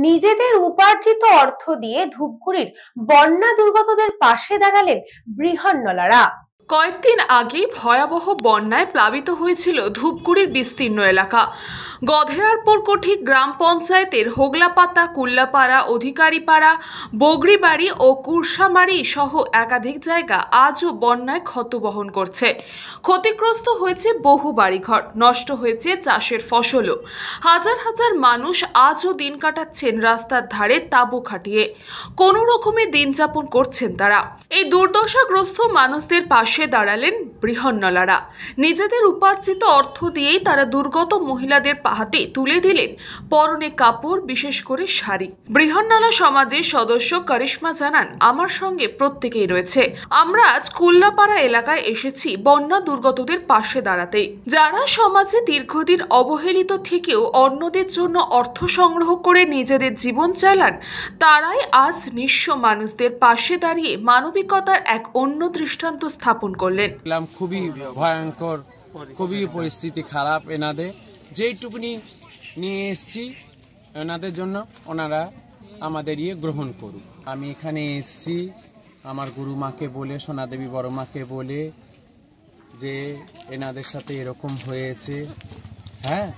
নিজেদের উপার্জিত অর্থ দিয়ে ধূপগুড়ির বন্যা দুর্গতদের পাশে দাঁড়ালেন বৃহন্নলারা। কয়েকদিন আগে ভয়াবহ বন্যায় প্লাবিত হয়েছিল ধূপগুড়ির বিস্তীর্ণ এলাকা। গধেয়ারপুরকোঠি গ্রাম পঞ্চায়েতের হোগলাপাতা, কুল্লাপাড়া, অধিকারীপাড়া, বগরিবাড়ি ও কুরসামারি সহ একাধিক জায়গা আজও বন্যায় ক্ষত বহন করছে। ক্ষতিগ্রস্ত হয়েছে বহু বাড়িঘর, নষ্ট হয়েছে চাষের ফসলও। হাজার হাজার মানুষ আজও দিন কাটাচ্ছেন রাস্তার ধারে তাঁবু খাটিয়ে। কোনো রকমে দিন যাপন করছেন তারা। এই দুর্দশাগ্রস্ত মানুষদের পাশে দাঁড়ালেন বৃহন্নলারা। নিজেদের উপার্জিত অর্থ দিয়েই তারা দুর্গত মহিলাদের হাতে তুলে দিলেন পরনে কাপড়, বিশেষ করে শাড়ি। বৃহন্নলা সমাজের সদস্য করিশ্মা জানান, আমার সঙ্গে প্রত্যেকেই রয়েছে। আমরা আজ কুল্লাপাড়া এলাকায় এসেছি বন্যা দুর্গতদের পাশে দাঁড়াতে। যারা সমাজে দীর্ঘদিন অবহেলিত থেকেও অন্যদের জন্য অর্থ সংগ্রহ করে নিজেদের জীবন চালান, তারাই আজ নিঃস্ব মানুষদের পাশে দাঁড়িয়ে মানবিকতার এক অন্য দৃষ্টান্ত স্থাপন করলেন। খুবই ভয়ঙ্কর, খুবই পরিস্থিতি খারাপ। এনাদের যেইটুকুনি নিয়ে এসছি এনাদের জন্য ওনারা আমাদের গ্রহণ করুক। আমি এখানে এসছি আমার গুরু মাকে বলে, সোনাদেবী বড় মাকে বলে যে এনাদের সাথে এরকম হয়েছে। হ্যাঁ,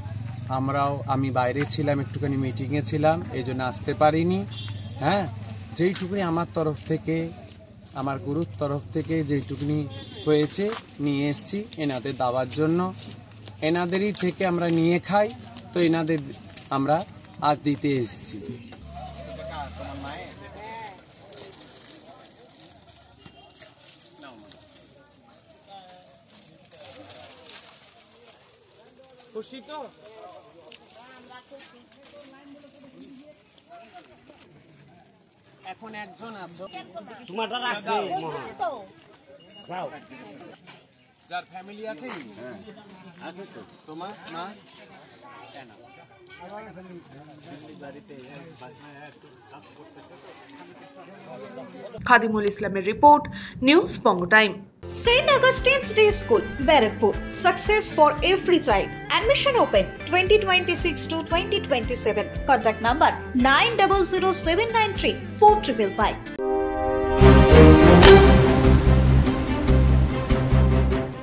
আমি বাইরে ছিলাম, একটুখানি মিটিংয়ে ছিলাম, এই জন্য আসতে পারিনি। হ্যাঁ, যেইটুকুনি আমার তরফ থেকে, আমার গুরুর তরফ থেকে যেইটুকুনি হয়েছে নিয়ে এসছি এনাদের দেওয়ার জন্য। এনাদেরই থেকে আমরা নিয়ে খাই, তো এনাদের আমরা আজ দিতে এসছি। খুশি তো? এখন একজন আছো, তোমারটা রাখছো যার ফ্যামিলি আছে, আছে তো তোমার না কেন? খাদিমুল ইসলামের report, news Banga time. St. Augustine's Day School, Barakpur. Success for every child. Admission open 2026 to 2027. Contact number 900793 4555.